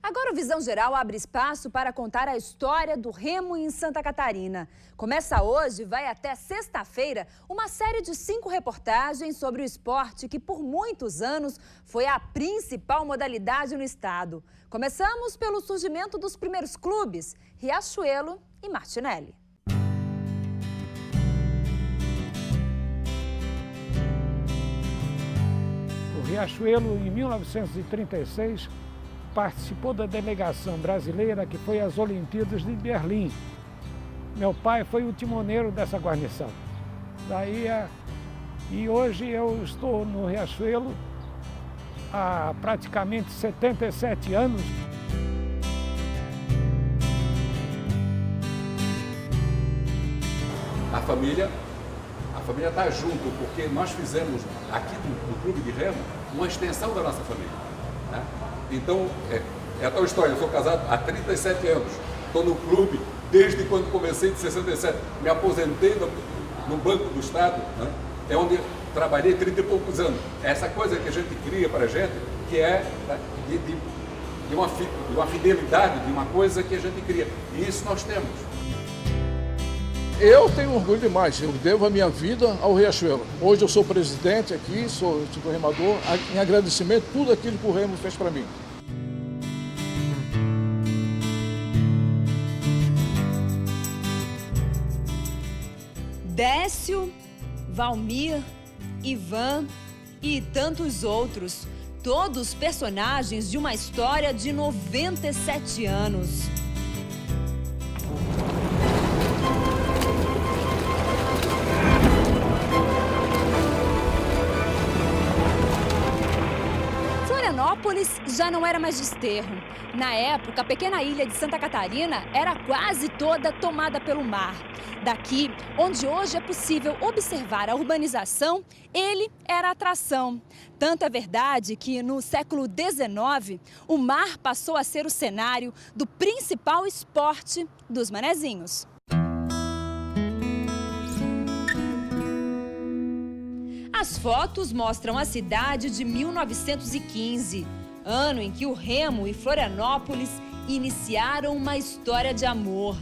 Agora o Visão Geral abre espaço para contar a história do remo em Santa Catarina. Começa hoje e vai até sexta-feira uma série de 5 reportagens sobre o esporte que por muitos anos foi a principal modalidade no estado. Começamos pelo surgimento dos primeiros clubes, Riachuelo e Martinelli. O Riachuelo, em 1936, participou da delegação brasileira que foi às Olimpíadas de Berlim. Meu pai foi o timoneiro dessa guarnição. E hoje eu estou no Riachuelo há praticamente 77 anos. A família está junto, porque nós fizemos aqui no Clube de Remo uma extensão da nossa família, né? Então, é a tal história, eu sou casado há 37 anos, estou no clube desde quando comecei de 67, me aposentei no Banco do Estado, né? É onde trabalhei 30 e poucos anos. Essa coisa que a gente cria para a gente, que é, né, de uma fidelidade, de uma coisa que a gente cria, e isso nós temos. Eu tenho orgulho demais, eu devo a minha vida ao Riachuelo. Hoje eu sou presidente aqui, sou remador, em agradecimento a tudo aquilo que o Remo fez para mim. Décio, Valmir, Ivan e tantos outros, todos personagens de uma história de 97 anos. Florianópolis já não era mais desterro. Na época, a pequena ilha de Santa Catarina era quase toda tomada pelo mar. Daqui, onde hoje é possível observar a urbanização, ele era a atração. Tanto é verdade que, no século XIX, o mar passou a ser o cenário do principal esporte dos manezinhos. As fotos mostram a cidade de 1915, ano em que o Remo e Florianópolis iniciaram uma história de amor.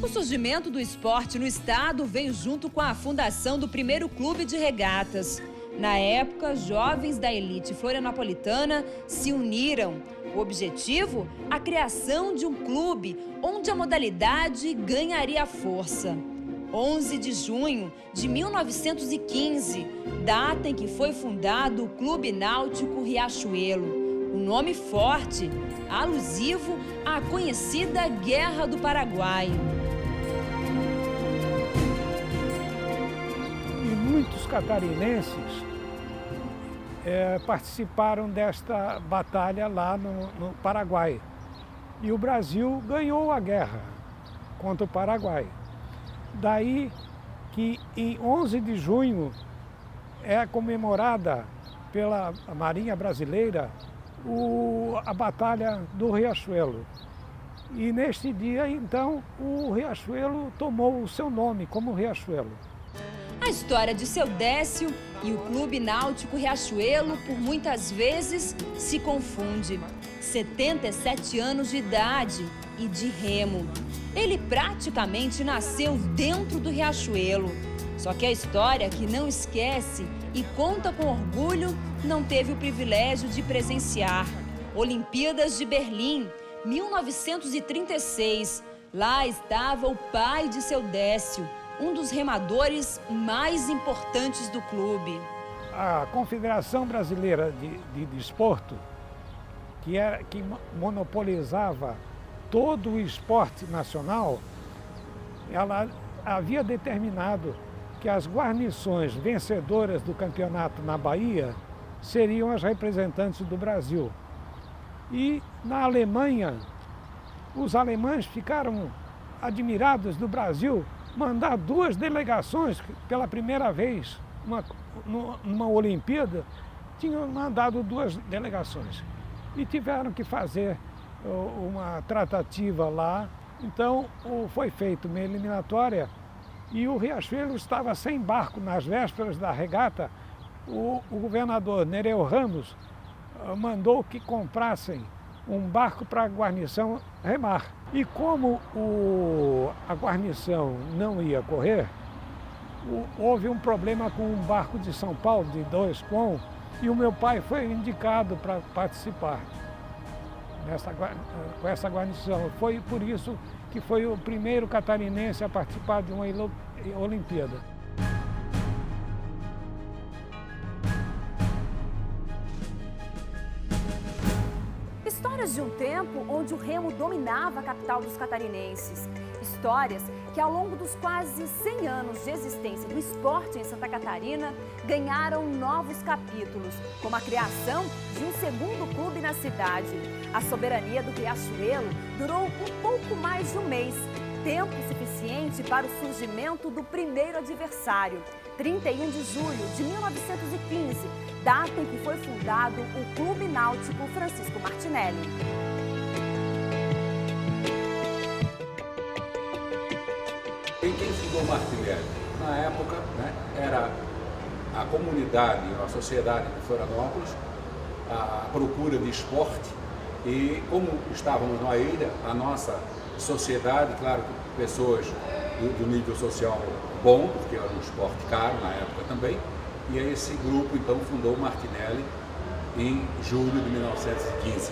O surgimento do esporte no estado veio junto com a fundação do primeiro clube de regatas. Na época, jovens da elite florianopolitana se uniram. O objetivo? A criação de um clube onde a modalidade ganharia força. 11 de junho de 1915, data em que foi fundado o Clube Náutico Riachuelo. O nome forte, alusivo à conhecida Guerra do Paraguai. E muitos catarinenses participaram desta batalha lá no Paraguai. E o Brasil ganhou a guerra contra o Paraguai. Daí que em 11 de junho é comemorada pela Marinha Brasileira a Batalha do Riachuelo. E neste dia, então, o Riachuelo tomou o seu nome como Riachuelo. A história de seu Décio e o Clube Náutico Riachuelo, por muitas vezes, se confunde. 77 anos de idade e de remo. Ele praticamente nasceu dentro do Riachuelo. Só que a história que não esquece e conta com orgulho não teve o privilégio de presenciar. Olimpíadas de Berlim, 1936. Lá estava o pai de seu Décio, um dos remadores mais importantes do clube. A Confederação Brasileira de Desporto, que monopolizava todo o esporte nacional, ela havia determinado que as guarnições vencedoras do campeonato na Bahia seriam as representantes do Brasil. E na Alemanha, os alemães ficaram admirados do Brasil mandar 2 delegações, pela primeira vez, numa Olimpíada, tinham mandado 2 delegações. E tiveram que fazer uma tratativa lá. Então foi feita uma eliminatória e o Riachuelo estava sem barco nas vésperas da regata o governador Nereu Ramos mandou que comprassem um barco para a guarnição remar. E como a guarnição não ia correr, houve um problema com um barco de São Paulo, de 2 pom, e o meu pai foi indicado para participar com essa guarnição. Foi por isso que foi o primeiro catarinense a participar de uma Olimpíada. Histórias de um tempo onde o remo dominava a capital dos catarinenses. Histórias que, ao longo dos quase 100 anos de existência do esporte em Santa Catarina, ganharam novos capítulos, como a criação de um segundo clube na cidade. A soberania do Riachuelo durou por pouco mais de um mês, tempo suficiente para o surgimento do primeiro adversário, 31 de julho de 1915, data em que foi fundado o Clube Náutico Francisco Martinelli. Quem fundou o Martinelli? Na época, né, era a comunidade, a sociedade de Florianópolis, a procura de esporte, e como estávamos numa ilha, a nossa sociedade, claro que pessoas do nível social bom, porque era um esporte caro na época também, e aí esse grupo então fundou o Martinelli em julho de 1915.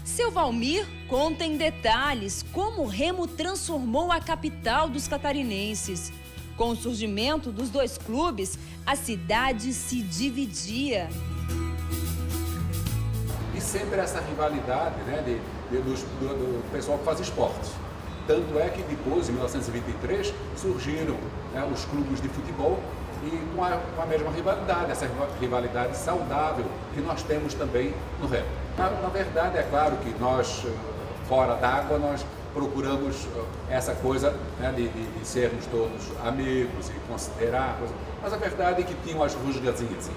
Seu Valmir conta em detalhes como o remo transformou a capital dos catarinenses. Com o surgimento dos 2 clubes, a cidade se dividia. E sempre essa rivalidade, né, do pessoal que faz esportes. Tanto é que depois, em 1923, surgiram, né, os clubes de futebol e com a mesma rivalidade, essa rivalidade saudável que nós temos também no remo. Na verdade, é claro que nós, fora d'água, nós procuramos essa coisa, né, de sermos todos amigos e considerar, mas a verdade é que tinham as rusgazinhas.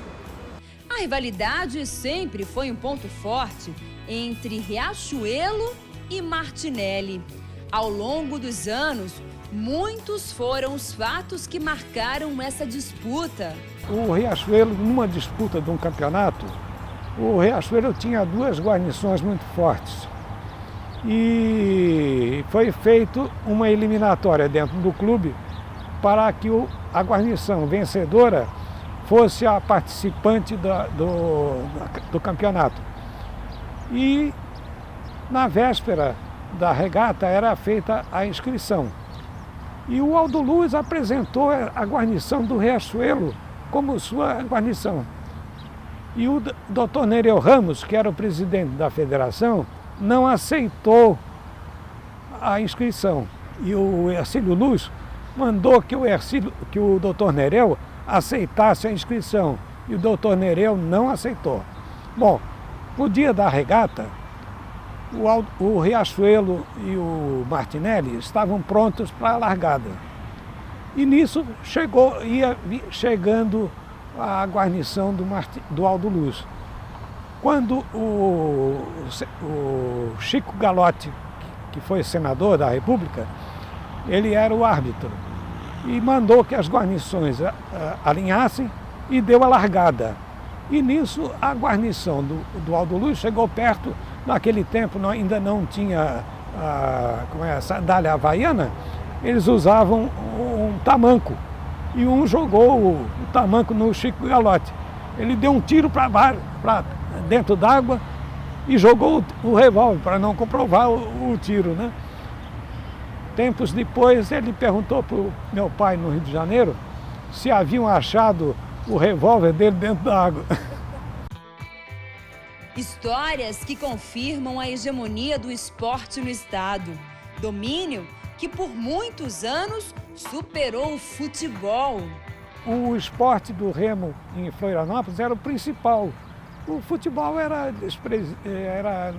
A rivalidade sempre foi um ponto forte entre Riachuelo e Martinelli. Ao longo dos anos, muitos foram os fatos que marcaram essa disputa. O Riachuelo, numa disputa de um campeonato, o Riachuelo tinha 2 guarnições muito fortes. E foi feita uma eliminatória dentro do clube para que a guarnição vencedora fosse a participante do campeonato. E na véspera da regata era feita a inscrição. E o Aldo Luz apresentou a guarnição do Riachuelo como sua guarnição. E o Dr. Nereu Ramos, que era o presidente da federação, não aceitou a inscrição. E o Hercílio Luz mandou que o Dr. Nereu aceitasse a inscrição. E o Dr. Nereu não aceitou. Bom, no dia da regata, o Riachuelo e o Martinelli estavam prontos para a largada. E nisso ia chegando a guarnição do Aldo Luz. Quando o Chico Galotti, que foi senador da República, ele era o árbitro e mandou que as guarnições alinhassem e deu a largada. E nisso a guarnição do Aldo Luz chegou perto. Naquele tempo ainda não tinha a sandália havaiana, eles usavam um tamanco. E um jogou o tamanco no Chico Galotti. Ele deu um tiro para dentro d'água e jogou o revólver para não comprovar o tiro, né? Tempos depois ele perguntou para o meu pai no Rio de Janeiro se haviam achado o revólver dele dentro da água. Histórias que confirmam a hegemonia do esporte no estado. Domínio que por muitos anos superou o futebol. O esporte do remo em Florianópolis era o principal. O futebol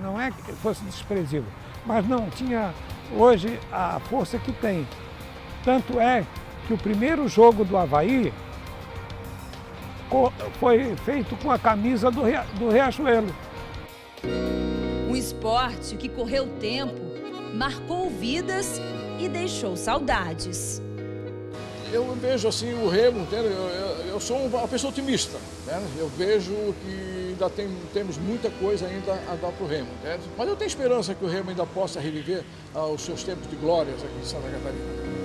não é que fosse desprezível, mas não tinha hoje a força que tem. Tanto é que o primeiro jogo do Avaí foi feito com a camisa do Riachuelo. Um esporte que correu tempo, marcou vidas e deixou saudades. Eu vejo assim o remo, entendeu? eu sou uma pessoa otimista, né? Eu vejo que ainda temos muita coisa ainda a dar para o remo, né? Mas eu tenho esperança que o remo ainda possa reviver os seus tempos de glórias aqui em Santa Catarina.